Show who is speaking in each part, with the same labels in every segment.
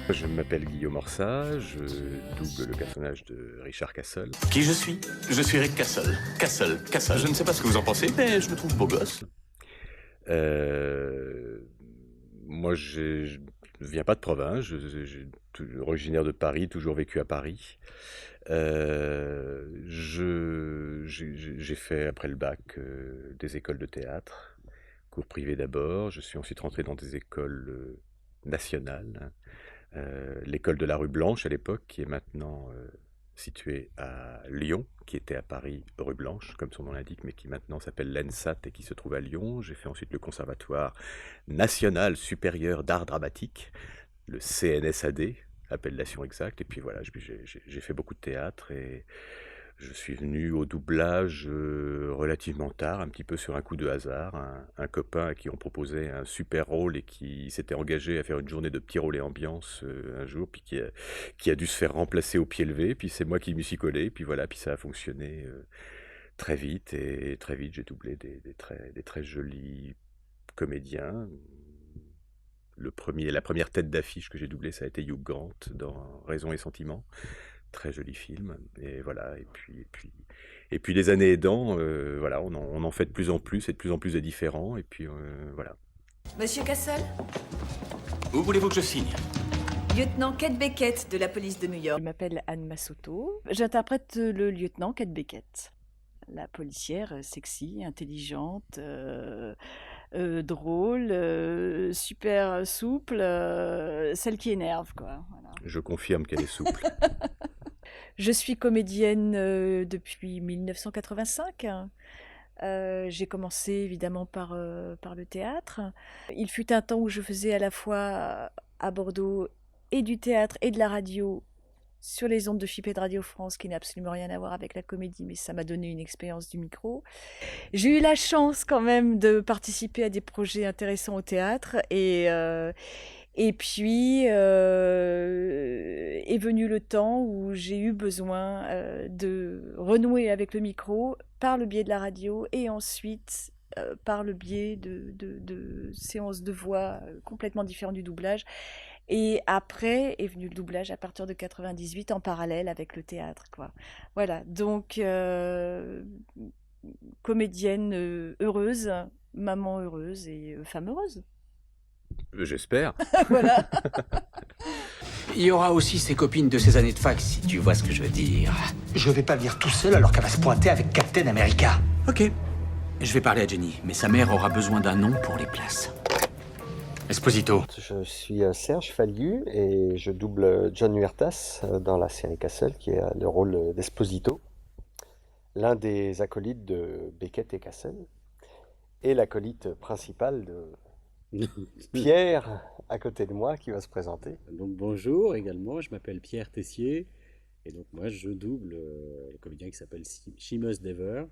Speaker 1: Je m'appelle Guillaume Orsat, je double le personnage de Richard Castle.
Speaker 2: Qui je suis? Je suis Rick Castle. Castle. Je ne sais pas ce que vous en pensez, mais je me trouve beau gosse.
Speaker 1: Euh, Moi, je ne viens pas de province, originaire de Paris, toujours vécu à Paris. J'ai fait après le bac des écoles de théâtre, cours privés d'abord. Je suis ensuite rentré dans des écoles nationales, hein. L'école de la rue Blanche à l'époque, qui est maintenant située à Lyon, qui était à Paris rue Blanche, comme son nom l'indique, mais qui maintenant s'appelle l'ENSAT et qui se trouve à Lyon. J'ai fait ensuite le Conservatoire national supérieur d'art dramatique, le CNSAD, appellation exacte. Et puis voilà, j'ai fait beaucoup de théâtre et je suis venu au doublage relativement tard, un petit peu sur un coup de hasard. Un copain à qui on proposait un super rôle et qui s'était engagé à faire une journée de petits rôles et ambiance un jour, puis qui a dû se faire remplacer au pied levé. Puis c'est moi qui m'y suis collé, puis voilà, puis ça a fonctionné très vite. Et très vite, j'ai doublé des très jolis comédiens. La première tête d'affiche que j'ai doublée, ça a été Hugh Grant dans Raison et Sentiment. Très joli film. Et voilà. Et puis les années aidant, voilà, on en fait de plus en plus et de plus en plus de différents. Et puis voilà.
Speaker 3: Monsieur Castle,
Speaker 2: Où voulez-vous que je signe?
Speaker 3: lieutenant Kate Beckett de la police de New York.
Speaker 4: Je m'appelle Anne Massotto. J'interprète le lieutenant Kate Beckett, la policière sexy, intelligente, drôle, super souple, celle qui énerve, quoi. Voilà.
Speaker 1: Je confirme qu'elle est souple.
Speaker 4: Je suis comédienne depuis 1985. J'ai commencé évidemment par le théâtre. Il fut un temps où je faisais à la fois à Bordeaux et du théâtre et de la radio sur les ondes de FIP et de Radio France, qui n'a absolument rien à voir avec la comédie, mais ça m'a donné une expérience du micro. J'ai eu la chance quand même de participer à des projets intéressants au théâtre et puis est venu le temps où j'ai eu besoin de renouer avec le micro par le biais de la radio et ensuite par le biais de séances de voix complètement différentes du doublage. Et après est venu le doublage à partir de 98 en parallèle avec le théâtre, quoi. Voilà, donc comédienne heureuse, maman heureuse et femme heureuse.
Speaker 1: J'espère.
Speaker 4: Voilà.
Speaker 2: Il y aura aussi ses copines de ses années de fac, si tu vois ce que je veux dire.
Speaker 5: Je vais pas venir tout seul alors qu'elle va se pointer avec Captain America.
Speaker 2: Ok. Je vais parler à Jenny, mais sa mère aura besoin d'un nom pour les places. Esposito.
Speaker 6: Je suis Serge Fallu et je double John Huertas dans la série Castle, qui a le rôle d'Esposito, l'un des acolytes de Beckett et Castle, et l'acolyte principal de Pierre, à côté de moi, qui va se présenter.
Speaker 7: Donc bonjour également, je m'appelle Pierre Tessier et donc moi je double le comédien qui s'appelle Seamus Dever,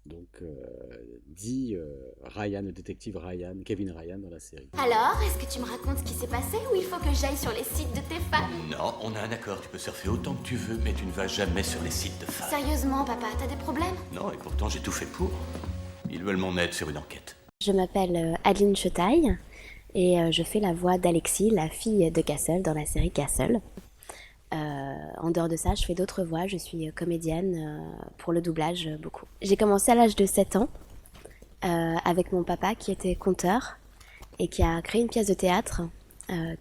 Speaker 7: donc dit Ryan, le détective Ryan, Kevin Ryan dans la série.
Speaker 8: Alors, est-ce que tu me racontes ce qui s'est passé ou il faut que j'aille sur les sites de tes fans?
Speaker 2: Non, on a un accord, tu peux surfer autant que tu veux, mais tu ne vas jamais sur les sites de fans.
Speaker 8: Sérieusement, papa, t'as des problèmes?
Speaker 2: Non, et pourtant j'ai tout fait pour. Ils veulent mon aide sur une enquête.
Speaker 9: Je m'appelle Adeline Chetaille et je fais la voix d'Alexis, la fille de Castle dans la série Castle. En dehors de ça, je fais d'autres voix, je suis comédienne pour le doublage beaucoup. J'ai commencé à l'âge de 7 ans avec mon papa qui était conteur et qui a créé une pièce de théâtre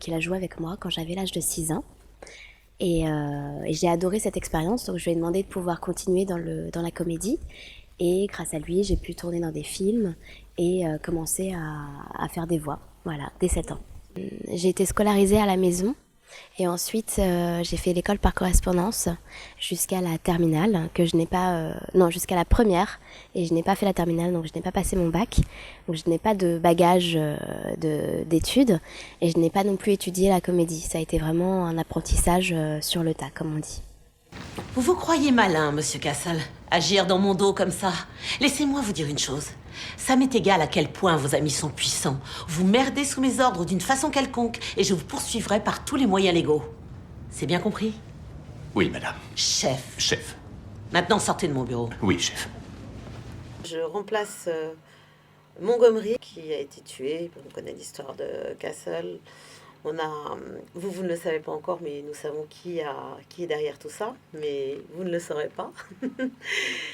Speaker 9: qu'il a jouée avec moi quand j'avais l'âge de 6 ans. Et j'ai adoré cette expérience, donc je lui ai demandé de pouvoir continuer dans la comédie. Et grâce à lui, j'ai pu tourner dans des films et commencer à faire des voix, voilà, dès 7 ans. J'ai été scolarisée à la maison et ensuite j'ai fait l'école par correspondance jusqu'à la terminale, jusqu'à la première, et je n'ai pas fait la terminale, donc je n'ai pas passé mon bac, donc je n'ai pas de bagage d'études et je n'ai pas non plus étudié la comédie. Ça a été vraiment un apprentissage sur le tas, comme on dit.
Speaker 10: Vous vous croyez malin, monsieur Castle, agir dans mon dos comme ça. Laissez-moi vous dire une chose. Ça m'est égal à quel point vos amis sont puissants. Vous merdez sous mes ordres d'une façon quelconque et je vous poursuivrai par tous les moyens légaux. C'est bien compris?
Speaker 2: Oui, madame.
Speaker 10: Chef.
Speaker 2: Chef.
Speaker 10: Maintenant, sortez de mon bureau.
Speaker 2: Oui, chef.
Speaker 11: Je remplace Montgomery, qui a été tué. On connaît l'histoire de Castle. Vous ne le savez pas encore, mais nous savons qui est derrière tout ça, mais vous ne le saurez pas.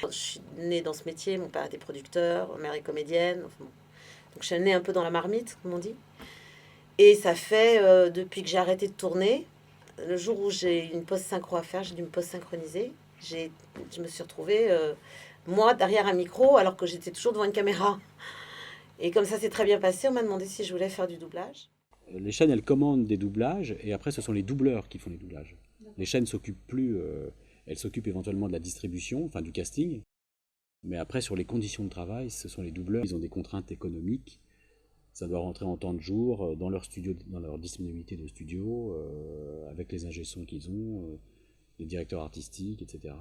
Speaker 11: Je suis née dans ce métier, mon père était producteur, ma mère est comédienne, enfin, bon. Donc je suis née un peu dans la marmite, comme on dit. Et ça fait, depuis que j'ai arrêté de tourner, le jour où j'ai une pause synchro à faire, j'ai dû me post-synchroniser, je me suis retrouvée, moi, derrière un micro, alors que j'étais toujours devant une caméra. Et comme ça s'est très bien passé, on m'a demandé si je voulais faire du doublage.
Speaker 7: Les chaînes, elles commandent des doublages et après, ce sont les doubleurs qui font les doublages. Les chaînes s'occupent plus, elles s'occupent éventuellement de la distribution, enfin du casting. Mais après, sur les conditions de travail, ce sont les doubleurs. Ils ont des contraintes économiques. Ça doit rentrer en temps de jour, dans leur studio, dans leur disponibilité de studio, avec les ingé-sons qu'ils ont, les directeurs artistiques, etc.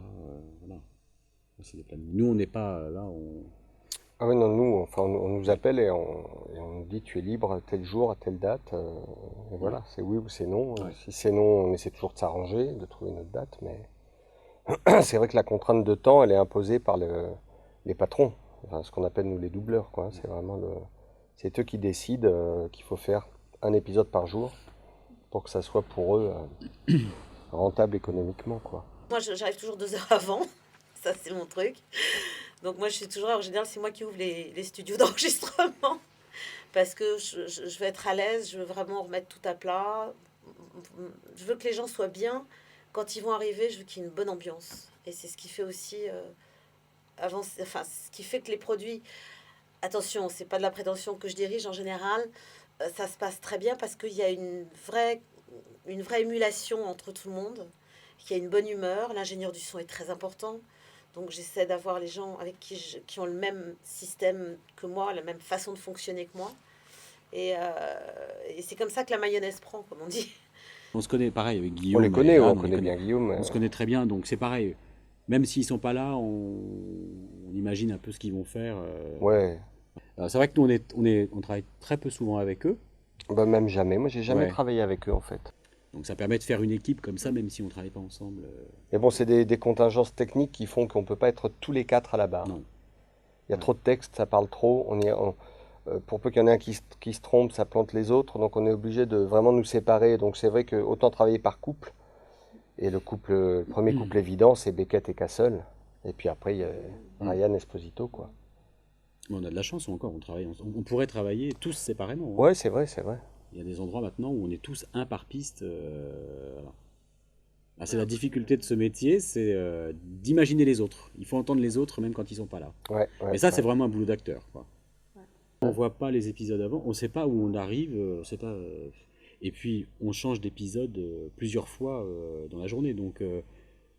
Speaker 7: Voilà. C'est des plannings. Nous, on n'est pas là.
Speaker 6: Ah oui, non, nous, enfin, on nous appelle et on nous dit tu es libre tel jour, à telle date. Et voilà, c'est oui ou c'est non.
Speaker 7: Ouais.
Speaker 6: Si c'est non, on essaie toujours de s'arranger, de trouver notre date, mais c'est vrai que la contrainte de temps, elle est imposée par les patrons, enfin, ce qu'on appelle nous les doubleurs, quoi. C'est vraiment c'est eux qui décident qu'il faut faire un épisode par jour pour que ça soit pour eux rentable économiquement, quoi.
Speaker 11: Moi, j'arrive toujours 2 heures avant. Ça, c'est mon truc. Donc moi, je suis toujours, en général, c'est moi qui ouvre les studios d'enregistrement. Parce que je veux être à l'aise, je veux vraiment remettre tout à plat. Je veux que les gens soient bien. Quand ils vont arriver, je veux qu'il y ait une bonne ambiance. Et c'est ce qui fait aussi ce qui fait que les produits, attention, c'est pas de la prétention que je dirige en général, ça se passe très bien parce qu'il y a une vraie émulation entre tout le monde, qu'il y a une bonne humeur. L'ingénieur du son est très important. Donc j'essaie d'avoir les gens avec qui ont le même système que moi, la même façon de fonctionner que moi. Et c'est comme ça que la mayonnaise prend, comme on dit.
Speaker 7: On se connaît pareil avec
Speaker 6: On
Speaker 7: Guillaume.
Speaker 6: les connaît,
Speaker 7: et Anne,
Speaker 6: on connaît bien Guillaume.
Speaker 7: On se connaît très bien, donc c'est pareil. Même s'ils sont pas là, on imagine un peu ce qu'ils vont faire.
Speaker 6: Ouais.
Speaker 7: C'est vrai que nous, on travaille très peu souvent avec eux.
Speaker 6: Bah, même jamais. Moi, j'ai jamais
Speaker 7: Ouais.
Speaker 6: travaillé avec eux, en fait.
Speaker 7: Donc ça permet de faire une équipe comme ça, même si on travaille pas ensemble.
Speaker 6: Mais bon, c'est des contingences techniques qui font qu'on peut pas être tous les 4 à la barre.
Speaker 7: Non.
Speaker 6: Il y a trop de texte, ça parle trop. Pour peu qu'il y en ait un qui se trompe, ça plante les autres. Donc on est obligé de vraiment nous séparer. Donc c'est vrai que autant travailler par couple. Et le premier couple évident, c'est Beckett et Castle. Et puis après, il y a Ryan Esposito, quoi.
Speaker 7: Mais on a de la chance encore, on pourrait travailler tous séparément. Hein.
Speaker 6: Ouais, c'est vrai, c'est vrai.
Speaker 7: Il y a des endroits maintenant où on est tous un par piste. Voilà. Ah, c'est la difficulté de ce métier, c'est d'imaginer les autres. Il faut entendre les autres même quand ils sont pas là.
Speaker 6: Ouais,
Speaker 7: Mais ça, c'est vraiment un boulot d'acteur, quoi. On voit pas les épisodes avant, on sait pas où on arrive, on sait pas. Et puis on change d'épisode plusieurs fois dans la journée, donc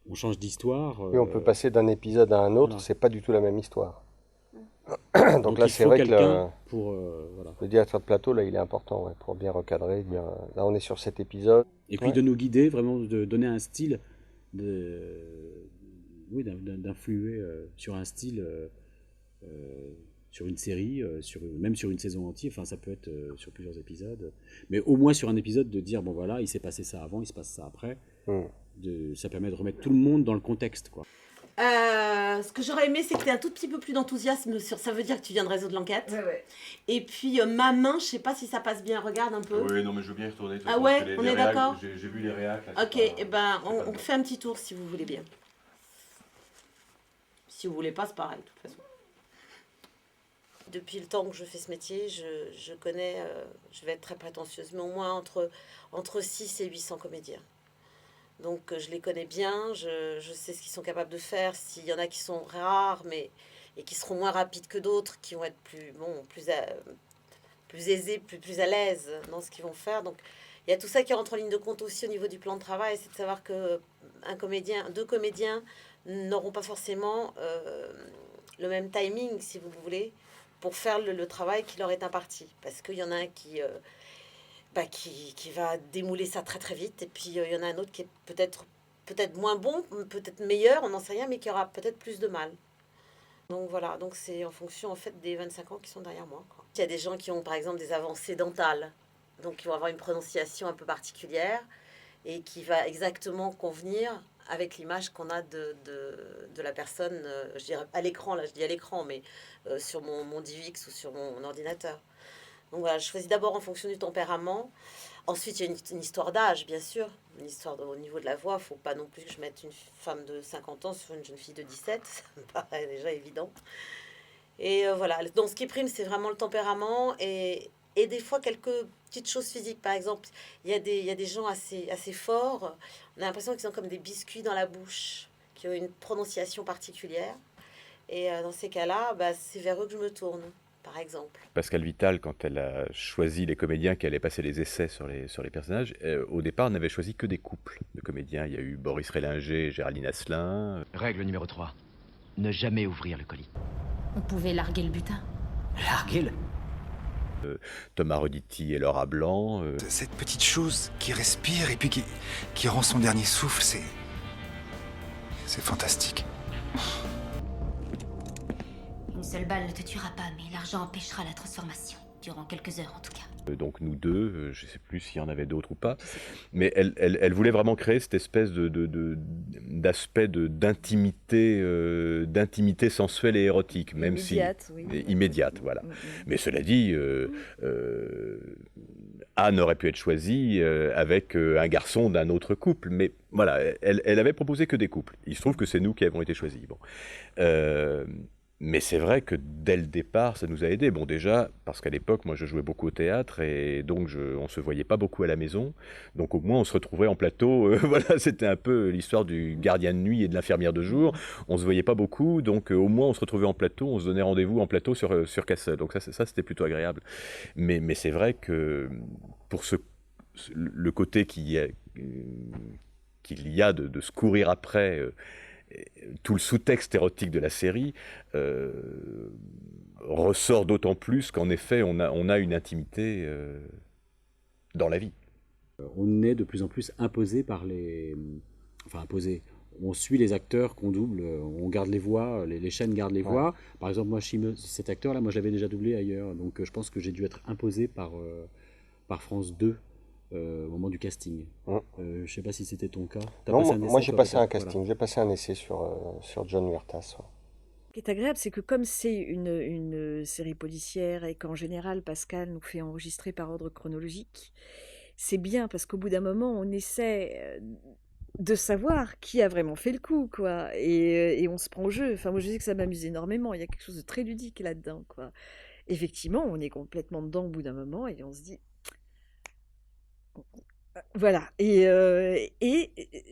Speaker 7: on change d'histoire.
Speaker 6: Oui, on peut passer d'un épisode à un autre,
Speaker 7: voilà.
Speaker 6: c'est pas du tout la même histoire. Donc là,
Speaker 7: il
Speaker 6: c'est
Speaker 7: faut
Speaker 6: vrai que
Speaker 7: quelqu'un pour voilà.
Speaker 6: le directeur de plateau, là, il est important, ouais, pour bien recadrer, dire là, on est sur cet épisode.
Speaker 7: Et puis
Speaker 6: Ouais.
Speaker 7: de nous guider, vraiment de donner un style, oui, d'influer sur un style, sur une série, même sur une saison entière, enfin ça peut être sur plusieurs épisodes, mais au moins sur un épisode de dire, bon voilà, il s'est passé ça avant, il se passe ça après, ça permet de remettre tout le monde dans le contexte, quoi.
Speaker 11: Ce que j'aurais aimé, c'est que tu aies un tout petit peu plus d'enthousiasme sur ça veut dire que tu viens de résoudre l'enquête.
Speaker 3: Ouais.
Speaker 11: Et puis ma main, je sais pas si ça passe bien, regarde un peu.
Speaker 1: Oui, non, mais je veux bien y retourner.
Speaker 11: Ah ouais, on est d'accord.
Speaker 1: J'ai vu les réacs. Là,
Speaker 11: Ok, et ben on fait un petit tour si vous voulez bien. Si vous voulez pas, c'est pareil, de toute façon. Depuis le temps que je fais ce métier, je connais, je vais être très prétentieuse, mais au moins entre 6 et 800 comédiens. Donc je les connais bien, je sais ce qu'ils sont capables de faire. S'il y en a qui sont rares, et qui seront moins rapides que d'autres, qui vont être plus aisés, plus à l'aise dans ce qu'ils vont faire. Donc il y a tout ça qui rentre en ligne de compte aussi au niveau du plan de travail, c'est de savoir que deux comédiens n'auront pas forcément le même timing, si vous voulez, pour faire le travail qui leur est imparti. Parce qu'il y en a un qui va démouler ça très très vite, et puis il y en a un autre qui est peut-être moins bon, peut-être meilleur, on n'en sait rien, mais qui aura peut-être plus de mal. Donc voilà, donc c'est en fonction en fait des 25 ans qui sont derrière moi, quoi. Il y a des gens qui ont par exemple des avancées dentales, donc ils vont avoir une prononciation un peu particulière et qui va exactement convenir avec l'image qu'on a de la personne, je dirais à l'écran, là je dis à l'écran, mais sur mon DivX ou sur mon ordinateur. Donc voilà, je choisis d'abord en fonction du tempérament. Ensuite, il y a une histoire d'âge, bien sûr. Une histoire au niveau de la voix. Il ne faut pas non plus que je mette une femme de 50 ans sur une jeune fille de 17. Ça me paraît déjà évident. Et voilà, donc ce qui prime, c'est vraiment le tempérament et des fois quelques petites choses physiques. Par exemple, il y a des gens assez forts. On a l'impression qu'ils ont comme des biscuits dans la bouche, qui ont une prononciation particulière. Et dans ces cas-là, bah, c'est vers eux que je me tourne, par exemple.
Speaker 1: Pascal Vital, quand elle a choisi les comédiens qui allaient passer les essais sur les personnages, au départ, n'avait choisi que des couples de comédiens. Il y a eu Boris Rélinger et Géraldine Asselin.
Speaker 2: Règle numéro 3. Ne jamais ouvrir le colis.
Speaker 8: On pouvait larguer le butin.
Speaker 2: Larguer le...
Speaker 1: Thomas Rediti et Laura Blanc.
Speaker 12: Cette petite chose qui respire et puis qui rend son dernier souffle, c'est fantastique.
Speaker 8: Une seule balle ne te tuera pas, mais l'argent empêchera la transformation. Durant quelques heures, en tout cas.
Speaker 1: Donc nous deux, je ne sais plus s'il y en avait d'autres ou pas, mais elle voulait vraiment créer cette espèce d'aspect d'intimité, d'intimité sensuelle et érotique, même
Speaker 4: Immédiate, oui.
Speaker 1: Immédiate, voilà. Mais cela dit, Anne aurait pu être choisie avec un garçon d'un autre couple, mais voilà, elle avait proposé que des couples. Il se trouve que c'est nous qui avons été choisis. Bon. Mais c'est vrai que dès le départ, ça nous a aidés. Bon, déjà, parce qu'à l'époque, moi, je jouais beaucoup au théâtre et donc on se voyait pas beaucoup à la maison. Donc au moins, on se retrouvait en plateau. Voilà, c'était un peu l'histoire du gardien de nuit et de l'infirmière de jour. On se voyait pas beaucoup, donc au moins, on se retrouvait en plateau. On se donnait rendez-vous en plateau sur Cassel. Donc ça, c'était plutôt agréable. Mais c'est vrai que pour le côté qu'il y a de se courir après... tout le sous-texte érotique de la série ressort d'autant plus qu'en effet, on a une intimité dans la vie.
Speaker 7: On est de plus en plus imposé par les... Enfin, imposé. On suit les acteurs qu'on double, on garde les voix, les chaînes gardent les voix. Par exemple, moi, cet acteur-là, moi, j'avais déjà doublé ailleurs. Donc, je pense que j'ai dû être imposé par France 2. Au moment du casting. Je sais pas si c'était ton cas.
Speaker 6: Non, moi j'ai passé un casting, j'ai passé un essai sur John Huertas. Ouais.
Speaker 4: Ce qui est agréable, c'est que comme c'est une série policière et qu'en général Pascal nous fait enregistrer par ordre chronologique, c'est bien parce qu'au bout d'un moment, on essaie de savoir qui a vraiment fait le coup, quoi. Et on se prend au jeu. Enfin, moi je sais que ça m'amuse énormément. Il y a quelque chose de très ludique là-dedans, quoi. Effectivement, on est complètement dedans au bout d'un moment et on se dit... Voilà, et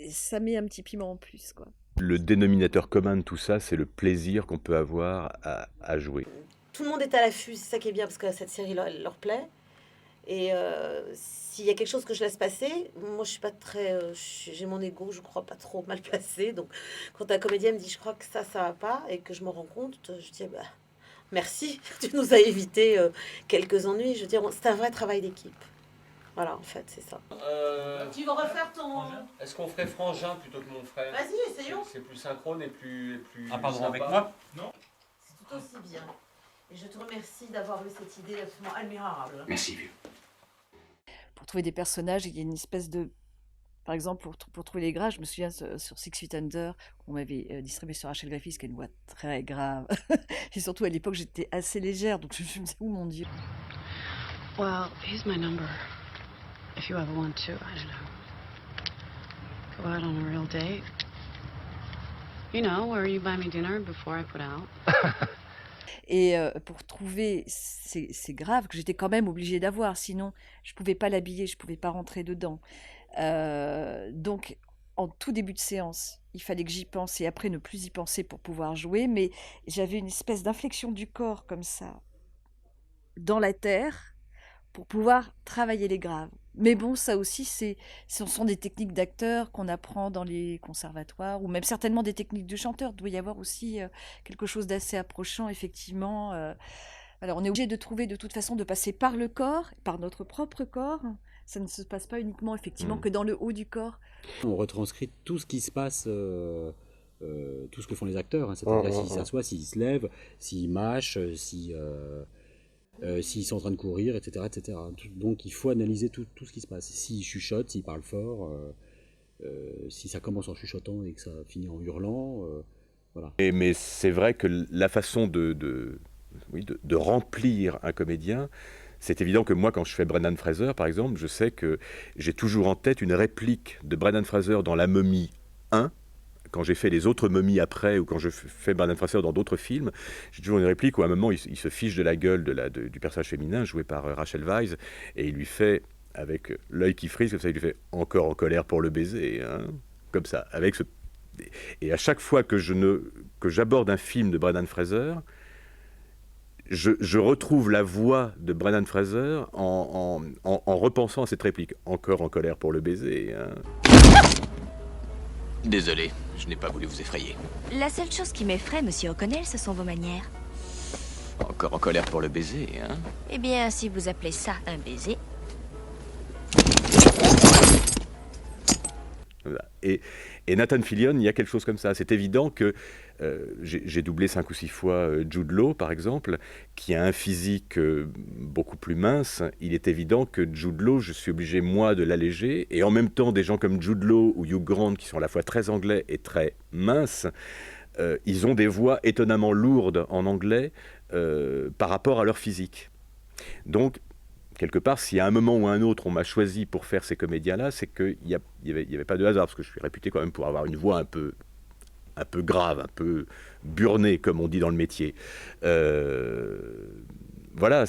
Speaker 4: ça met un petit piment en plus, quoi.
Speaker 1: Le dénominateur commun de tout ça, c'est le plaisir qu'on peut avoir à jouer.
Speaker 11: Tout le monde est à l'affût, c'est ça qui est bien, parce que cette série leur plaît. Et s'il y a quelque chose que je laisse passer, moi je suis pas très... j'ai mon ego, je crois, pas trop mal placé. Donc quand un comédien me dit je crois que ça va pas, et que je me rends compte, je dis bah, merci, tu nous as évité quelques ennuis. Je veux dire, c'est un vrai travail d'équipe. Voilà, en fait, c'est ça. Tu vas refaire ton...
Speaker 13: Est-ce qu'on ferait frangin plutôt que mon frère?
Speaker 11: Vas-y, essayons.
Speaker 13: C'est plus synchrone et plus
Speaker 2: Ah, pardon,
Speaker 13: sympa.
Speaker 2: avec moi?
Speaker 13: Non.
Speaker 11: C'est tout aussi bien. Et je te remercie d'avoir eu cette idée absolument admirable.
Speaker 2: Merci, vieux.
Speaker 4: Pour trouver des personnages, il y a une espèce de... Par exemple, pour trouver les graves, je me souviens sur Six Feet Under, qu'on m'avait distribué sur Rachel Griffiths, qui a une voix très grave. Et surtout, à l'époque, j'étais assez légère, donc je me disais, oh mon Dieu.
Speaker 14: Well, here's my number. If you ever want to, I don't know, go out on a real date. You know, where you buy me dinner before I put out.
Speaker 4: Et pour trouver ces graves que j'étais quand même obligée d'avoir, sinon je pouvais pas l'habiller, je pouvais pas rentrer dedans. Donc, en tout début de séance, il fallait que j'y pense et après ne plus y penser pour pouvoir jouer, mais j'avais une espèce d'inflexion du corps comme ça, dans la terre, pour pouvoir travailler les graves. Mais bon, ça aussi, ce sont des techniques d'acteurs qu'on apprend dans les conservatoires, ou même certainement des techniques de chanteurs. Il doit y avoir aussi quelque chose d'assez approchant, effectivement. Alors, on est obligé de trouver, de toute façon, de passer par le corps, par notre propre corps. Ça ne se passe pas uniquement, effectivement, que dans le haut du corps.
Speaker 7: On retranscrit tout ce qui se passe, tout ce que font les acteurs. Hein. C'est-à-dire s'ils s'assoient, s'ils se lèvent, s'ils mâchent, s'ils sont en train de courir, etc., etc. Donc il faut analyser tout ce qui se passe. S'ils chuchotent, s'ils parlent fort, si ça commence en chuchotant et que ça finit en hurlant, voilà.
Speaker 1: Mais c'est vrai que la façon de remplir un comédien, c'est évident que moi, quand je fais Brendan Fraser, par exemple, je sais que j'ai toujours en tête une réplique de Brendan Fraser dans La Momie 1, quand j'ai fait les autres momies après, ou quand je fais Brendan Fraser dans d'autres films, j'ai toujours une réplique où à un moment, il se fiche de la gueule du personnage féminin, joué par Rachel Weisz, et il lui fait, avec l'œil qui frise, comme ça, il lui fait « encore en colère pour le baiser hein », comme ça, avec ce... Et à chaque fois que j'aborde un film de Brendan Fraser, je retrouve la voix de Brendan Fraser en repensant à cette réplique « encore en colère pour le baiser hein ».
Speaker 2: Désolé, je n'ai pas voulu vous effrayer.
Speaker 15: La seule chose qui m'effraie, monsieur O'Connell, ce sont vos manières.
Speaker 2: Encore en colère pour le baiser, hein?
Speaker 15: Eh bien, si vous appelez ça un baiser...
Speaker 1: Et Nathan Fillion, il y a quelque chose comme ça. C'est évident que j'ai doublé 5 ou 6 fois Jude Law, par exemple, qui a un physique beaucoup plus mince. Il est évident que Jude Law, je suis obligé, moi, de l'alléger. Et en même temps, des gens comme Jude Law ou Hugh Grant, qui sont à la fois très anglais et très minces, ils ont des voix étonnamment lourdes en anglais par rapport à leur physique. Donc, quelque part, si à un moment ou à un autre, on m'a choisi pour faire ces comédiens-là, c'est qu'il n'y avait pas de hasard, parce que je suis réputé quand même pour avoir une voix un peu grave, un peu burnée, comme on dit dans le métier. Voilà,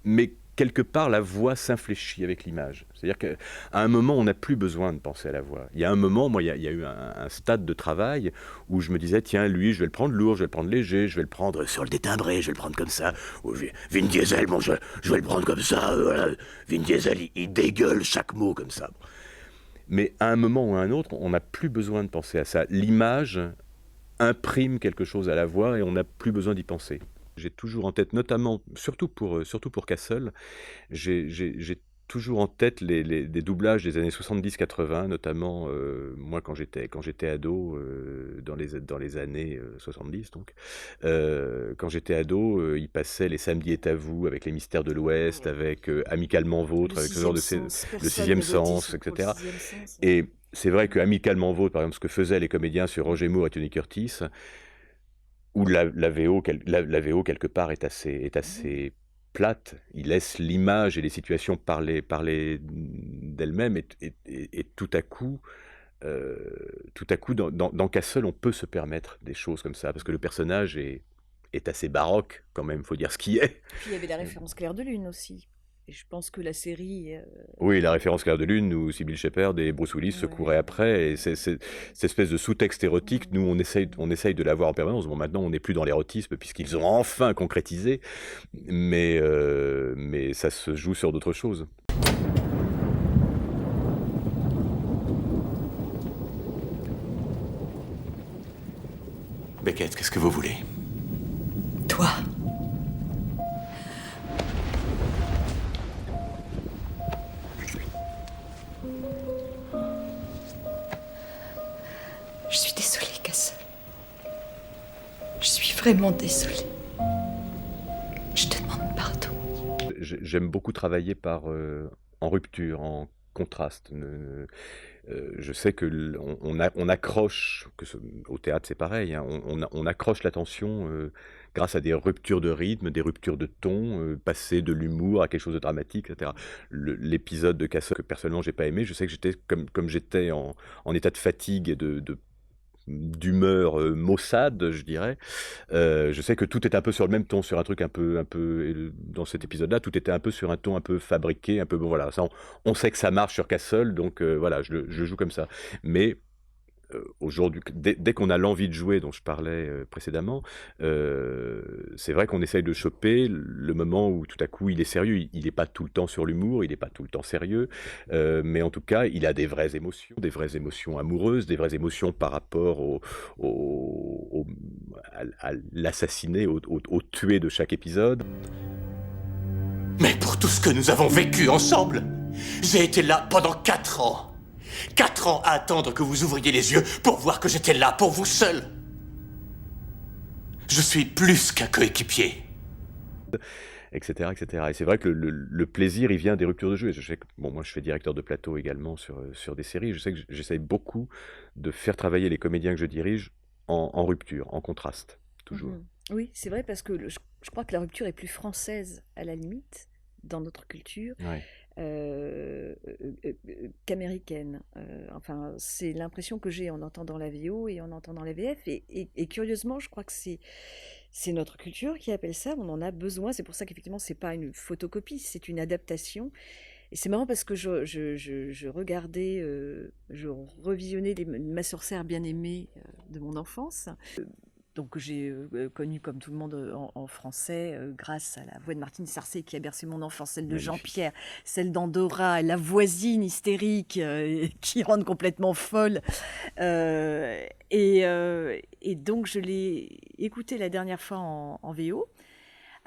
Speaker 1: mais quelque part, la voix s'infléchit avec l'image. C'est-à-dire qu'à un moment, on n'a plus besoin de penser à la voix. Il y a un moment, moi, il y a eu un stade de travail où je me disais, tiens, lui, je vais le prendre lourd, je vais le prendre léger, je vais le prendre sur le détimbré, je vais le prendre comme ça. Ou Vin Diesel, bon, je vais le prendre comme ça. Voilà. Vin Diesel, il dégueule chaque mot comme ça. Mais à un moment ou à un autre, on n'a plus besoin de penser à ça. L'image imprime quelque chose à la voix et on n'a plus besoin d'y penser. J'ai toujours en tête, notamment, surtout pour Castle, j'ai toujours en tête des doublages des années 70-80, notamment moi quand j'étais ado, dans les années 70 donc, quand j'étais ado, il passait Les Samedis est à vous, avec Les Mystères de l'Ouest, avec Amicalement Vôtre, avec ce genre de... Le Sixième Sens, etc. Et c'est vrai que Amicalement Vôtre, par exemple, ce que faisaient les comédiens sur Roger Moore et Tony Curtis, où la VO, quelque part, est assez plate. Il laisse l'image et les situations parler d'elles-mêmes, et tout à coup, dans Castle, on peut se permettre des choses comme ça, parce que le personnage est assez baroque, quand même, il faut dire ce qui est.
Speaker 4: Puis il y avait la référence Clair de Lune aussi. Et je pense que la série...
Speaker 1: Oui, la référence Clair de Lune, où Sybil Shepherd et Bruce Willis se couraient après, et cette espèce de sous-texte érotique, nous, on essaye de l'avoir en permanence. Bon, maintenant, on n'est plus dans l'érotisme, puisqu'ils ont enfin concrétisé, mais ça se joue sur d'autres choses.
Speaker 2: Beckett, qu'est-ce que vous voulez?
Speaker 3: Toi. Je suis désolée, Castle. Je suis vraiment désolée. Je te demande pardon.
Speaker 1: J'aime beaucoup travailler en rupture, en contraste. Je sais qu'on accroche, au théâtre c'est pareil, hein, on accroche l'attention grâce à des ruptures de rythme, des ruptures de ton, passer de l'humour à quelque chose de dramatique, etc. L'épisode de Castle que personnellement j'ai pas aimé, je sais que j'étais comme j'étais en état de fatigue et d'humeur maussade, je dirais. Je sais que tout est un peu sur le même ton, sur un truc un peu dans cet épisode-là, tout était un peu sur un ton un peu fabriqué, un peu bon voilà. Ça, on sait que ça marche sur Castle, donc voilà, je joue comme ça. Mais aujourd'hui, dès qu'on a l'envie de jouer, dont je parlais précédemment, c'est vrai qu'on essaye de choper le moment où tout à coup il est sérieux. Il n'est pas tout le temps sur l'humour, il n'est pas tout le temps sérieux, mais en tout cas, il a des vraies émotions amoureuses, des vraies émotions par rapport à l'assassiné, au tué de chaque épisode.
Speaker 2: Mais pour tout ce que nous avons vécu ensemble, j'ai été là pendant 4 ans. 4 ans à attendre que vous ouvriez les yeux pour voir que j'étais là pour vous seul. Je suis plus qu'un coéquipier.
Speaker 1: Etc. Et c'est vrai que le plaisir, il vient des ruptures de jeu. Et je sais que, bon, moi, je fais directeur de plateau également sur des séries. Je sais que j'essaye beaucoup de faire travailler les comédiens que je dirige en rupture, en contraste, toujours.
Speaker 4: Oui, c'est vrai parce que je crois que la rupture est plus française à la limite dans notre culture
Speaker 1: Ouais.
Speaker 4: qu'américaine. Enfin, c'est l'impression que j'ai en entendant la VO et en entendant la VF. Et curieusement, je crois que c'est notre culture qui appelle ça. On en a besoin. C'est pour ça qu'effectivement, c'est pas une photocopie, c'est une adaptation. Et c'est marrant parce que je regardais, je revisionnais Ma sorcière bien-aimée de mon enfance. Donc que j'ai connu comme tout le monde en français grâce à la voix de Martine Sarcey qui a bercé mon enfance, celle de
Speaker 1: Magnifique.
Speaker 4: Jean-Pierre, celle d'Andorra, la voisine hystérique qui rend complètement folle. Et donc je l'ai écoutée la dernière fois en VO.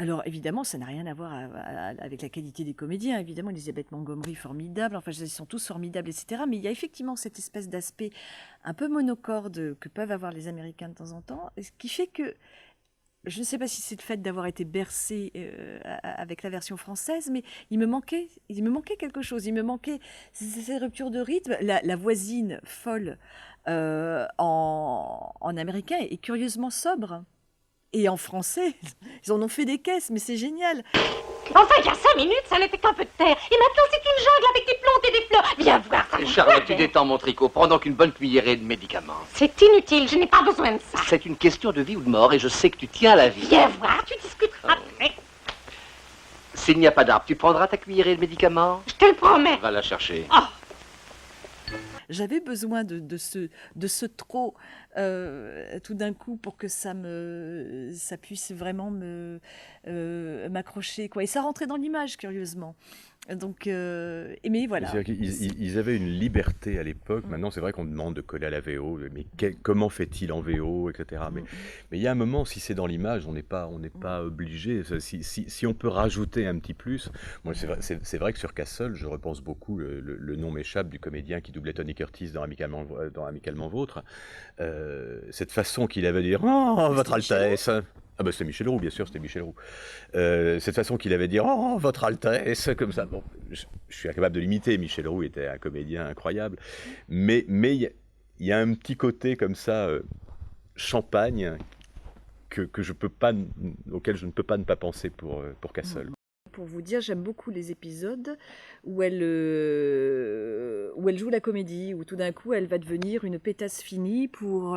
Speaker 4: Alors évidemment, ça n'a rien à voir avec la qualité des comédiens. Évidemment, Elisabeth Montgomery, formidable. Enfin, ils sont tous formidables, etc. Mais il y a effectivement cette espèce d'aspect un peu monocorde que peuvent avoir les Américains de temps en temps, ce qui fait que je ne sais pas si c'est le fait d'avoir été bercé avec la version française, mais il me manquait quelque chose. Il me manquait ces ruptures de rythme. La voisine folle en américain est curieusement sobre. Et en français, ils en ont fait des caisses, mais c'est génial.
Speaker 16: Enfin, il y a 5 minutes, ça n'était qu'un peu de terre. Et maintenant, c'est une jungle avec des plantes et des fleurs. Viens voir, ça.
Speaker 17: Charlotte, tu détends mon tricot. Prends donc une bonne cuillerée de médicaments.
Speaker 16: C'est inutile, je n'ai pas besoin de ça.
Speaker 17: C'est une question de vie ou de mort et je sais que tu tiens à la vie.
Speaker 16: Viens voir, tu discuteras après.
Speaker 17: S'il n'y a pas d'arbre, tu prendras ta cuillerée de médicaments?
Speaker 16: Je te le promets.
Speaker 17: Va la chercher.
Speaker 16: Oh.
Speaker 4: J'avais besoin de ce trop tout d'un coup pour que ça puisse vraiment m'accrocher, quoi. Et ça rentrait dans l'image, curieusement. Donc, mais voilà.
Speaker 1: C'est-à-dire qu'ils avaient une liberté à l'époque. Maintenant, c'est vrai qu'on demande de coller à la VO, mais comment fait-il en VO, etc. Mais il y a un moment, si c'est dans l'image, on n'est pas obligé. Si on peut rajouter un petit plus, moi, c'est vrai que sur Castle, je repense beaucoup, le nom m'échappe, du comédien qui doublait Tony Curtis dans Amicalement Vôtre. Cette façon qu'il avait de dire « Oh, votre Altesse !» Ah ben c'était Michel Roux, bien sûr, c'était Michel Roux. Cette façon qu'il avait de dire « Oh, votre Altesse !» comme ça. Bon, je suis incapable de l'imiter, Michel Roux était un comédien incroyable. Mais il y a un petit côté comme ça, champagne, auquel je ne peux pas ne pas penser pour Castle.
Speaker 4: Pour vous dire, j'aime beaucoup les épisodes où elle joue la comédie, où tout d'un coup elle va devenir une pétasse finie pour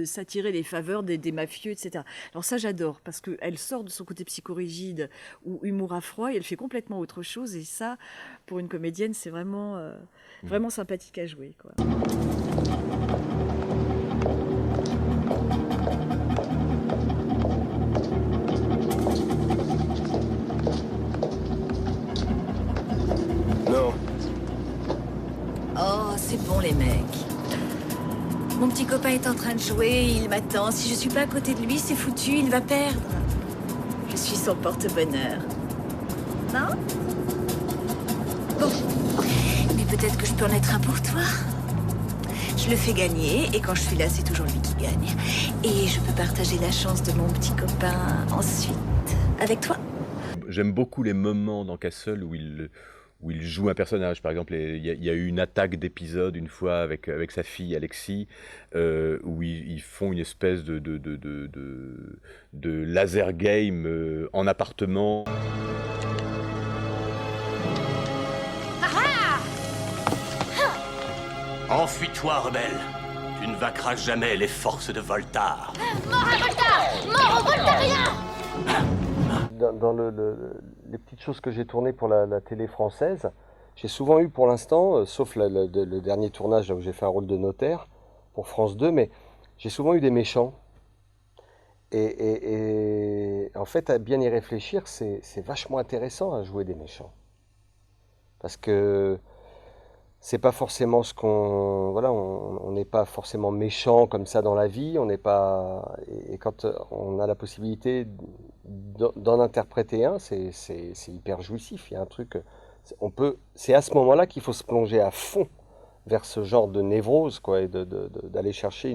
Speaker 4: s'attirer les faveurs des mafieux, etc. Alors ça j'adore, parce qu'elle sort de son côté psychorigide ou humour à froid et elle fait complètement autre chose, et ça, pour une comédienne, c'est vraiment, vraiment sympathique à jouer, quoi.
Speaker 3: Oh, c'est bon les mecs. Mon petit copain est en train de jouer, il m'attend. Si je suis pas à côté de lui, c'est foutu, il va perdre. Je suis son porte-bonheur. Non? Bon. Mais peut-être que je peux en être un pour toi. Je le fais gagner, et quand je suis là, c'est toujours lui qui gagne. Et je peux partager la chance de mon petit copain ensuite avec toi.
Speaker 1: J'aime beaucoup les moments dans Castle où il joue un personnage. Par exemple, il y a eu une attaque d'épisode une fois avec sa fille Alexis, où ils font une espèce de laser game en appartement.
Speaker 2: Enfuis-toi, rebelle. Tu ne vaincras jamais les forces de Voltar.
Speaker 16: Mort à Voltar! Mort aux Voltariens!
Speaker 6: Dans les petites choses que j'ai tournées pour la télé française, j'ai souvent eu pour l'instant, sauf le dernier tournage là où j'ai fait un rôle de notaire pour France 2, mais j'ai souvent eu des méchants. Et en fait, à bien y réfléchir, c'est vachement intéressant à jouer des méchants. Parce que c'est pas forcément ce qu'on... Voilà, on n'est pas forcément méchant comme ça dans la vie, on n'est pas... Et quand on a la possibilité d'en interpréter un, c'est hyper jouissif. Il y a un truc... C'est à ce moment-là qu'il faut se plonger à fond vers ce genre de névrose, quoi, et d'aller chercher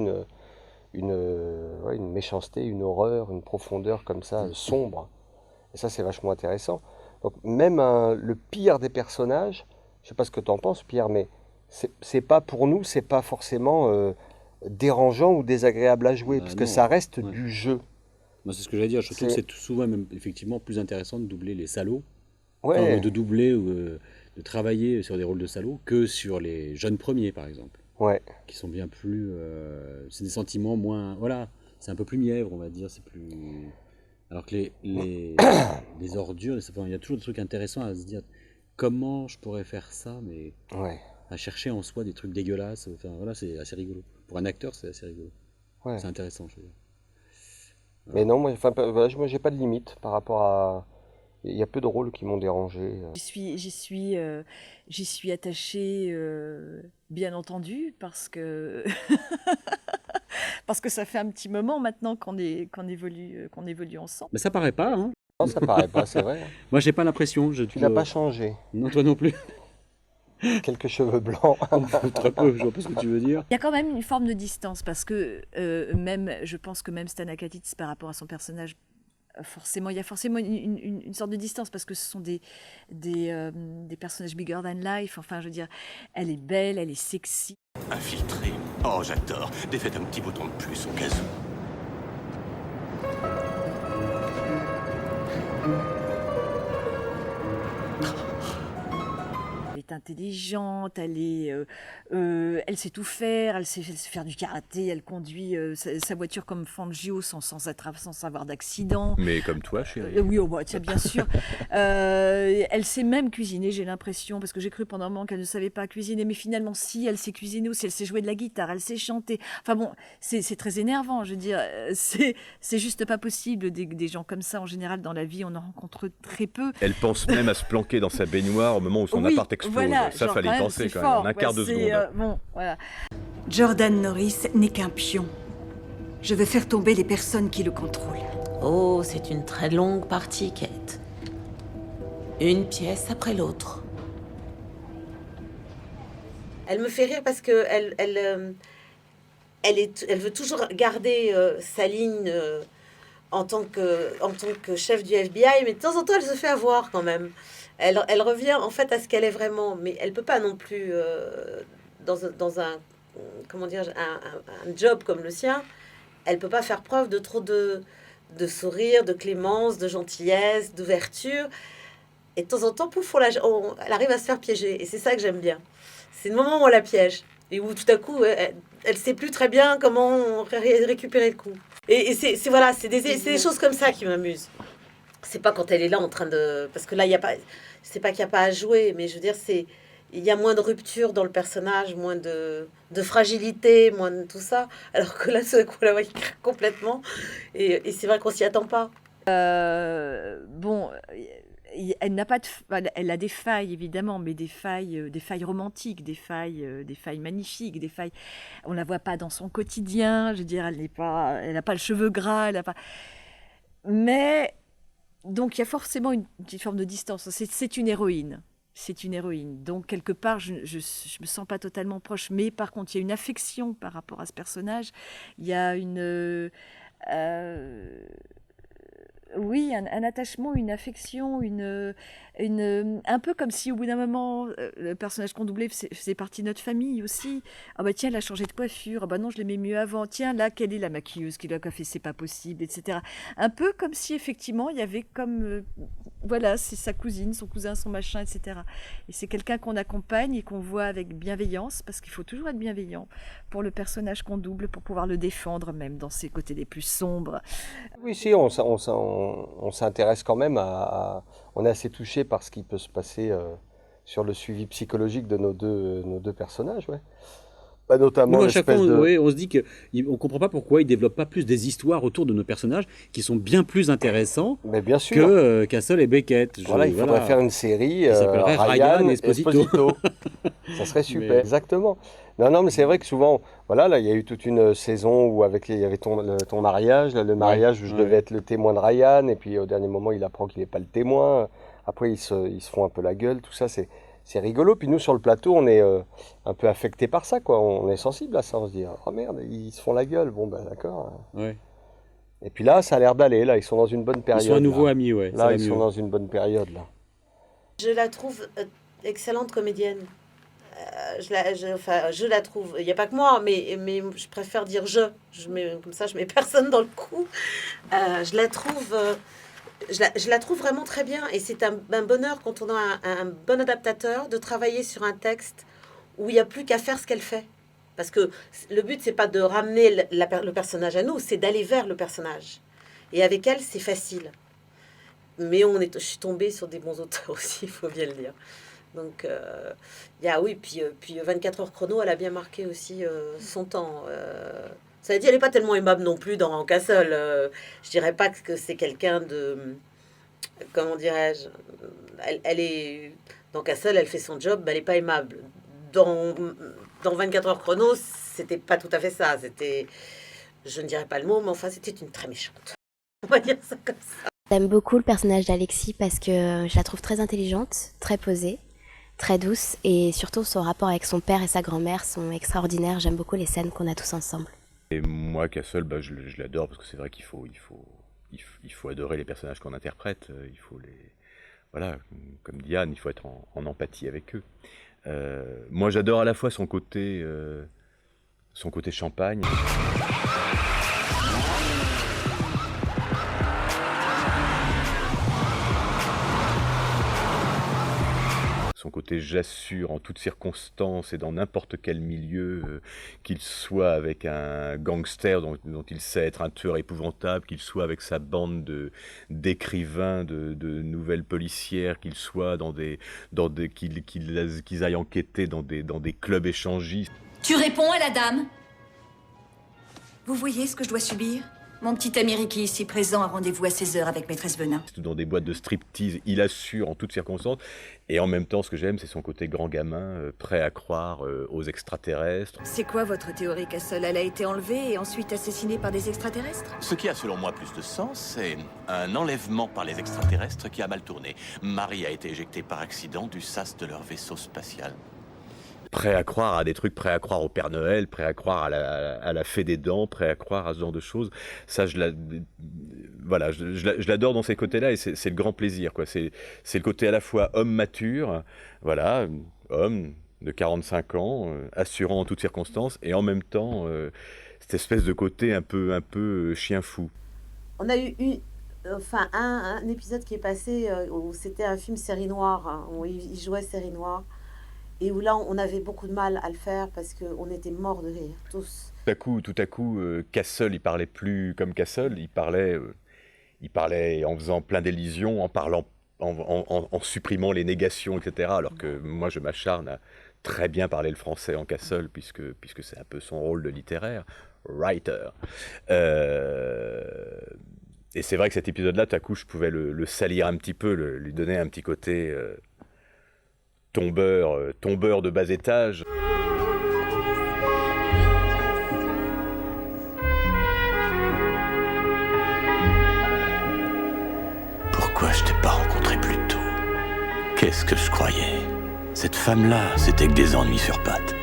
Speaker 6: une méchanceté, une horreur, une profondeur comme ça, sombre. Et ça, c'est vachement intéressant. Donc même le pire des personnages, je sais pas ce que tu en penses, Pierre, mais c'est pas pour nous, c'est pas forcément dérangeant ou désagréable à jouer, parce que ça reste du jeu.
Speaker 7: Moi, c'est ce que j'allais dire. Je trouve que
Speaker 6: C'est...
Speaker 7: c'est souvent même effectivement plus intéressant de doubler les salauds,
Speaker 6: Ouais,
Speaker 7: de doubler ou de travailler sur des rôles de salauds que sur les jeunes premiers, par exemple,
Speaker 6: ouais.
Speaker 7: qui sont bien plus. C'est des sentiments moins. Voilà, c'est un peu plus mièvre, on va dire. C'est plus. Alors que les ordures, il y a toujours des trucs intéressants à se dire comment je pourrais faire ça, mais
Speaker 6: Ouais,
Speaker 7: à chercher en soi des trucs dégueulasses. Enfin, voilà, c'est assez rigolo. Pour un acteur, c'est assez rigolo.
Speaker 6: ouais.
Speaker 7: C'est intéressant, je veux dire.
Speaker 6: Mais
Speaker 7: Voilà.
Speaker 6: non, moi, enfin, voilà, moi, j'ai pas de limite par rapport à. Il y a peu de rôles qui m'ont dérangé.
Speaker 4: J'y suis attachée, bien entendu, parce que ça fait un petit moment maintenant qu'on évolue ensemble.
Speaker 7: Mais ça paraît pas, hein.
Speaker 6: Non, ça paraît pas, c'est vrai.
Speaker 7: Moi, j'ai pas l'impression.
Speaker 6: Tu n'as pas changé.
Speaker 7: Non, toi non plus.
Speaker 6: Quelques cheveux blancs.
Speaker 7: Très peu, je vois pas ce que tu veux dire.
Speaker 4: Il y a quand même une forme de distance parce que je pense que même Stana Katic, par rapport à son personnage, il y a forcément une sorte de distance parce que ce sont des personnages bigger than life. Enfin, je veux dire, elle est belle, elle est sexy.
Speaker 2: Infiltré. Oh, j'adore. Défaites un petit bouton de plus au cas où.
Speaker 4: Elle est intelligente, elle sait tout faire, elle sait faire du karaté, elle conduit sa voiture comme Fangio sans avoir d'accident.
Speaker 1: Mais comme toi, chérie.
Speaker 4: Oui, oh, bah, tiens, bien sûr. Elle sait même cuisiner, j'ai l'impression, parce que j'ai cru pendant un moment qu'elle ne savait pas cuisiner, mais finalement, si, elle sait cuisiner aussi, elle sait jouer de la guitare, elle sait chanter. Enfin bon, c'est très énervant, je veux dire, c'est juste pas possible. Des gens comme ça, en général, dans la vie, on en rencontre très peu.
Speaker 1: Elle pense même à se planquer dans sa baignoire au moment où son
Speaker 4: Oui,
Speaker 1: appart explose.
Speaker 4: voilà,
Speaker 1: Ça,
Speaker 4: genre,
Speaker 1: fallait y
Speaker 4: quand même,
Speaker 1: penser
Speaker 4: c'est
Speaker 1: quand même, en
Speaker 4: fort,
Speaker 1: un quart de
Speaker 4: c'est,
Speaker 1: seconde.
Speaker 4: bon, voilà. Jordan Norris n'est qu'un pion. Je veux faire tomber les personnes qui le contrôlent.
Speaker 10: Oh, c'est une très longue partie, Kate. Une pièce après l'autre.
Speaker 11: Elle me fait rire parce que elle veut toujours garder sa ligne en tant que chef du FBI, mais de temps en temps, elle se fait avoir quand même. Elle revient en fait à ce qu'elle est vraiment, mais elle peut pas non plus dans un comment dire un job comme le sien. Elle peut pas faire preuve de trop de sourire, de clémence, de gentillesse, d'ouverture. Et de temps en temps, pouf, elle arrive à se faire piéger. Et c'est ça que j'aime bien. C'est le moment où on la piège. Et où tout à coup, elle sait plus très bien comment récupérer le coup. Et c'est voilà, c'est des choses comme ça qui m'amusent. C'est pas quand elle est là en train de... Parce que là, il y a pas... C'est pas qu'il n'y a pas à jouer, mais je veux dire, il y a moins de rupture dans le personnage, moins de fragilité, moins de tout ça. Alors que là, c'est coup, la voix qui craque complètement. Et c'est vrai qu'on s'y attend pas.
Speaker 4: Bon, elle n'a pas elle a des failles évidemment, mais des failles romantiques, des failles magnifiques, des failles. On la voit pas dans son quotidien. Je veux dire, elle n'a pas le cheveu gras, elle a pas. Mais donc il y a forcément une petite forme de distance. C'est une héroïne. C'est une héroïne. Donc, quelque part, je me sens pas totalement proche. Mais par contre, il y a une affection par rapport à ce personnage. Il y a oui, un attachement, une affection, un peu comme si au bout d'un moment, le personnage qu'on doublait faisait partie de notre famille aussi. Ah bah tiens, elle a changé de coiffure. Ah bah non, je l'aimais mieux avant. Tiens, là, quelle est la maquilleuse qui l'a coiffée? C'est pas possible, etc. Un peu comme si effectivement, il y avait comme... voilà, c'est sa cousine, son cousin, son machin, etc. Et c'est quelqu'un qu'on accompagne et qu'on voit avec bienveillance, parce qu'il faut toujours être bienveillant pour le personnage qu'on double, pour pouvoir le défendre, même dans ses côtés les plus sombres.
Speaker 6: Oui, si, on s'intéresse quand même on est assez touché par ce qui peut se passer sur le suivi psychologique de nos deux personnages, ouais. Bah, notamment
Speaker 7: Nous, à chaque fois,
Speaker 6: l'espèce de...
Speaker 7: ouais, on se dit qu'on comprend pas pourquoi ils développent pas plus des histoires autour de nos personnages qui sont bien plus intéressants
Speaker 6: Mais bien sûr.
Speaker 7: que Castle et Beckett.
Speaker 6: Voilà, il faudrait faire une série
Speaker 7: qui s'appellerait Ryan Esposito.
Speaker 6: Ça serait super,
Speaker 7: Mais-
Speaker 6: exactement. Non, mais c'est vrai que souvent, voilà, là, il y a eu toute une saison où il y avait ton mariage, là, le mariage où je devais être le témoin de Ryan, et puis au dernier moment, il apprend qu'il n'est pas le témoin. Après, ils se font un peu la gueule, tout ça, c'est rigolo. Puis nous, sur le plateau, on est un peu affecté par ça, quoi. On est sensible à ça, on se dit, oh merde, ils se font la gueule. Bon, ben d'accord.
Speaker 7: Ouais.
Speaker 6: Et puis là, ça a l'air d'aller, là, ils sont dans une bonne période.
Speaker 7: Ils sont à nouveau
Speaker 6: là.
Speaker 7: amis, ouais. ça
Speaker 6: Là,
Speaker 7: va
Speaker 6: ils sont
Speaker 7: mieux.
Speaker 6: dans une bonne période, là.
Speaker 11: Je la trouve excellente comédienne. je la trouve, il n'y a pas que moi, mais je préfère dire comme ça je mets personne dans le coup. Je la trouve vraiment très bien, et c'est un bonheur quand on a un bon adaptateur de travailler sur un texte où il n'y a plus qu'à faire ce qu'elle fait. Parce que le but, c'est pas de ramener le personnage à nous, c'est d'aller vers le personnage. Et avec elle, c'est facile. Mais je suis tombée sur des bons auteurs aussi, il faut bien le dire. Donc, puis 24 heures chrono, elle a bien marqué aussi son temps. Ça veut dire, elle n'est pas tellement aimable non plus dans Castle. Je dirais pas que c'est quelqu'un de... Comment dirais-je, elle est... Dans Castle, elle fait son job, mais elle n'est pas aimable. Dans 24 heures chrono, c'était pas tout à fait ça. C'était... Je ne dirais pas le mot, mais enfin, c'était une très méchante. On va dire ça comme ça.
Speaker 9: J'aime beaucoup le personnage d'Alexis parce que je la trouve très intelligente, très posée, très douce, et surtout son rapport avec son père et sa grand-mère sont extraordinaires. J'aime beaucoup les scènes qu'on a tous ensemble.
Speaker 1: Et moi, Castle, je l'adore parce que c'est vrai qu'il faut adorer les personnages qu'on interprète. Il faut voilà, comme dit Anne, il faut être en empathie avec eux. Moi, j'adore à la fois son côté champagne. Son côté j'assure en toutes circonstances et dans n'importe quel milieu, qu'il soit avec un gangster dont il sait être un tueur épouvantable, qu'il soit avec sa bande d'écrivains, de nouvelles policières, qu'il soit qu'ils aillent enquêter dans des clubs échangistes.
Speaker 3: Tu réponds à la dame? Vous voyez ce que je dois subir? Mon petit Américain ici présent a rendez-vous à 16h avec maîtresse Venin.
Speaker 1: Dans des boîtes de striptease, il assure en toutes circonstances. Et en même temps, ce que j'aime, c'est son côté grand gamin, prêt à croire aux extraterrestres.
Speaker 3: C'est quoi votre théorie, Castle? Elle a été enlevée et ensuite assassinée par des extraterrestres?
Speaker 2: Ce qui a selon moi plus de sens, c'est un enlèvement par les extraterrestres qui a mal tourné. Marie a été éjectée par accident du sas de leur vaisseau spatial.
Speaker 1: Prêt à croire à des trucs, prêt à croire au Père Noël, prêt à croire à la fée des dents, prêt à croire à ce genre de choses. Ça, je l'adore dans ces côtés-là, et c'est le grand plaisir, quoi. C'est le côté à la fois homme mature, voilà, homme de 45 ans, assurant en toutes circonstances, et en même temps, cette espèce de côté un peu chien fou.
Speaker 11: On a eu un épisode qui est passé où c'était un film série noire, hein, où il jouait série noire. Et où là, on avait beaucoup de mal à le faire parce qu'on était morts de rire, tous.
Speaker 1: Tout à coup, Castle, il parlait plus comme Castle, il parlait en faisant plein d'élisions, en parlant, en supprimant les négations, etc. Alors que moi, je m'acharne à très bien parler le français en Castle, puisque c'est un peu son rôle de littéraire, writer. Et c'est vrai que cet épisode-là, tout à coup, je pouvais le salir un petit peu, lui donner un petit côté... tombeur de bas étage.
Speaker 2: Pourquoi je t'ai pas rencontré plus tôt? Qu'est-ce que je croyais? Cette femme-là, c'était que des ennuis sur pattes.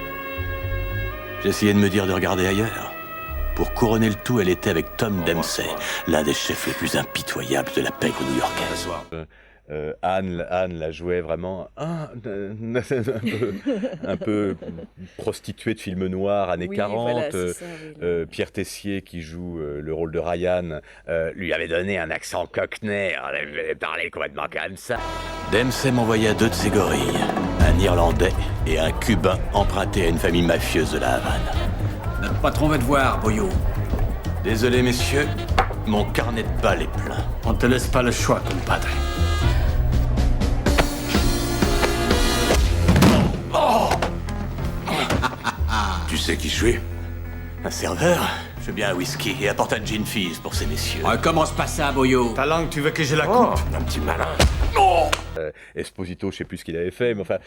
Speaker 2: J'essayais de me dire de regarder ailleurs. Pour couronner le tout, elle était avec Tom Dempsey, l'un des chefs les plus impitoyables de la pègre new-yorkaise.
Speaker 1: Anne la jouait vraiment un peu prostituée de film noir, années 40.
Speaker 4: Voilà, c'est ça, oui.
Speaker 1: Pierre Tessier, qui joue le rôle de Ryan, lui avait donné un accent cockney. Elle parlait complètement comme ça.
Speaker 2: Dempsey m'envoya 2 de ses gorilles, un Irlandais et un Cubain emprunté à une famille mafieuse de la Havane.
Speaker 5: Notre patron va te voir, Boyo.
Speaker 2: Désolé, messieurs, mon carnet de balles est plein.
Speaker 5: On te laisse pas le choix, compadre.
Speaker 2: Tu sais qui je suis? Un serveur? Je veux bien un whisky et apporte un gin fizz pour ces messieurs.
Speaker 5: Commence pas ça, Boyo. Ta langue, tu veux que je la coupe?
Speaker 2: Un petit malin.
Speaker 1: Esposito, je sais plus ce qu'il avait fait, mais enfin,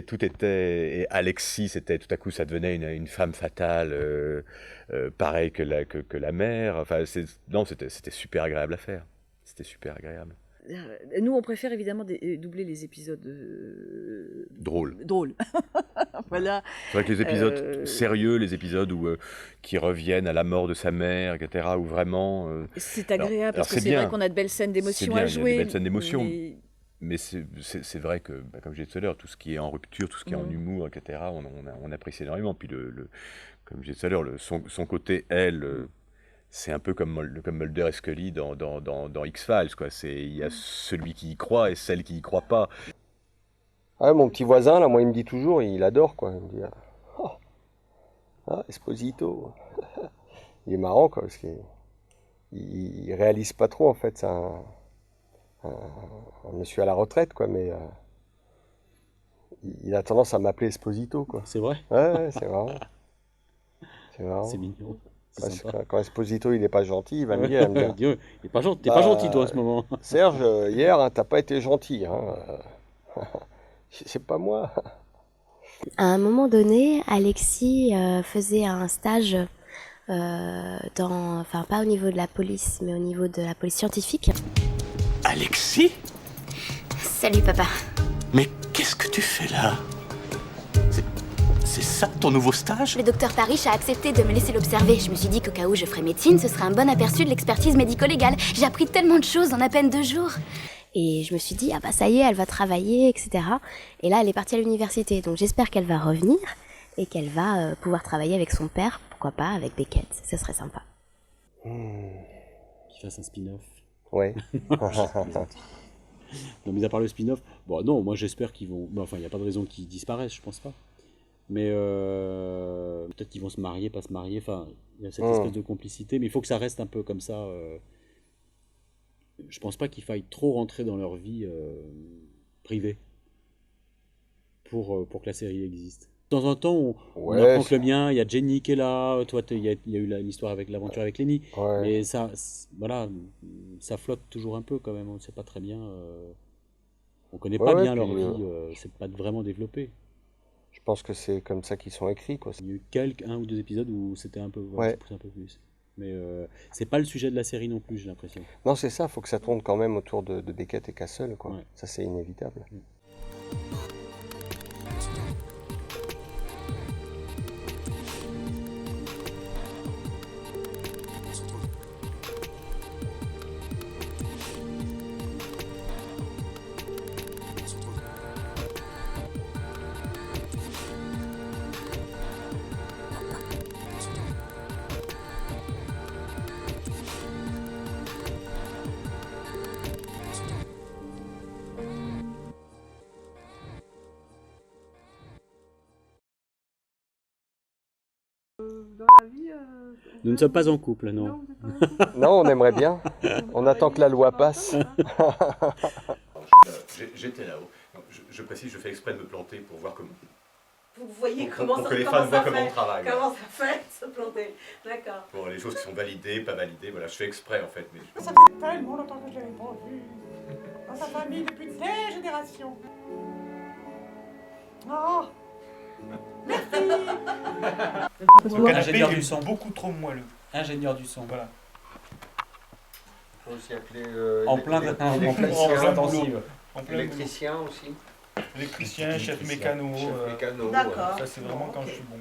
Speaker 1: tout était... Et Alexis, tout à coup, ça devenait une femme fatale, pareil que la mère. Enfin, c'était super agréable à faire. C'était super agréable.
Speaker 4: Nous, on préfère évidemment doubler les épisodes
Speaker 1: drôles.
Speaker 4: Voilà.
Speaker 1: C'est vrai que les épisodes sérieux, les épisodes qui reviennent à la mort de sa mère, etc., où vraiment...
Speaker 4: c'est agréable, parce que c'est vrai qu'on a de belles scènes d'émotion à jouer.
Speaker 1: Il y a de belles scènes d'émotion. Mais c'est vrai que, comme je disais tout à l'heure, tout ce qui est en rupture, tout ce qui est en humour, etc., on apprécie énormément. Puis, comme je disais tout à l'heure, son côté, elle, c'est un peu comme Mulder et Scully dans X-Files, quoi. Il y a celui qui y croit et celle qui y croit pas.
Speaker 6: Ah, mon petit voisin, là, moi, il me dit toujours, il adore, quoi. Il me dit, Esposito. Il est marrant, quoi, parce qu'il réalise pas trop, en fait. C'est un monsieur à la retraite, quoi, mais il a tendance à m'appeler Esposito, quoi.
Speaker 7: C'est vrai?
Speaker 6: Ouais, c'est marrant. C'est marrant.
Speaker 7: C'est mignon.
Speaker 6: Parce que quand Esposito, il est pas gentil, il va me dire...
Speaker 7: Dieu, t'es pas gentil, toi, en ce moment.
Speaker 6: Serge, hier, hein, t'as pas été gentil, hein. C'est pas moi.
Speaker 9: À un moment donné, Alexis faisait un stage enfin pas au niveau de la police, mais au niveau de la police scientifique.
Speaker 2: Alexis?
Speaker 8: Salut, papa.
Speaker 2: Mais qu'est-ce que tu fais là? C'est ça ton nouveau stage?
Speaker 8: Le docteur Parrish a accepté de me laisser l'observer. Je me suis dit qu'au cas où je ferais médecine, ce serait un bon aperçu de l'expertise médico-légale. J'ai appris tellement de choses en à peine 2 jours.
Speaker 9: Et je me suis dit, ah bah ça y est, elle va travailler, etc. Et là, elle est partie à l'université. Donc j'espère qu'elle va revenir et qu'elle va pouvoir travailler avec son père. Pourquoi pas avec Beckett, ce serait sympa.
Speaker 7: Qu'il fasse un spin-off.
Speaker 6: Ouais.
Speaker 7: Non, mais à part le spin-off, bon, non, moi j'espère qu'ils vont... Enfin, il n'y a pas de raison qu'ils disparaissent, je pense pas. Mais peut-être qu'ils vont se marier, pas se marier. Enfin, il y a cette espèce de complicité, mais il faut que ça reste un peu comme ça. Je pense pas qu'il faille trop rentrer dans leur vie privée pour que la série existe. De temps en temps, on apprend que le mien, il y a Jenny qui est là, toi, il y a eu l'histoire avec l'aventure avec Lenny.
Speaker 6: Ouais.
Speaker 7: Mais ça, voilà, ça flotte toujours un peu quand même, on ne sait pas très bien. On connaît pas bien leur vie, c'est pas vraiment développé.
Speaker 6: Je pense que c'est comme ça qu'ils sont écrits, quoi.
Speaker 7: Il y a eu un ou deux épisodes où c'était un peu, un peu plus. Mais c'est pas le sujet de la série non plus, j'ai l'impression.
Speaker 6: Non, c'est ça, il faut que ça tourne quand même autour de Beckett et Castle, quoi.
Speaker 7: Ouais.
Speaker 6: Ça, c'est inévitable.
Speaker 18: Dans la vie,
Speaker 7: Nous ne sommes pas en couple, non.
Speaker 6: Non, on aimerait bien. On attend que la loi passe.
Speaker 1: J'étais là-haut. Je précise, je fais exprès de me planter pour voir comment.
Speaker 11: Vous voyez
Speaker 1: Pour
Speaker 11: comment
Speaker 1: que
Speaker 11: ça,
Speaker 1: les
Speaker 11: comment
Speaker 1: fans voient
Speaker 11: ça
Speaker 1: comment
Speaker 11: fait,
Speaker 1: on travaille.
Speaker 11: comment ça fait se planter. D'accord.
Speaker 1: Pour les choses qui sont validées, pas validées, voilà, je fais exprès en fait. Mais...
Speaker 18: ça fait tellement longtemps que je l'avais pas vu. Dans sa famille depuis des générations. Oh. Merci.
Speaker 19: Ingénieur du son. Beaucoup trop moelleux. Ingénieur du son, voilà.
Speaker 6: Il faut aussi appeler
Speaker 19: en plein intensive.
Speaker 6: Électricien aussi.
Speaker 19: Électricien, chef mécano.
Speaker 6: Chef mécano.
Speaker 11: D'accord.
Speaker 19: Ça c'est vraiment quand je suis bon.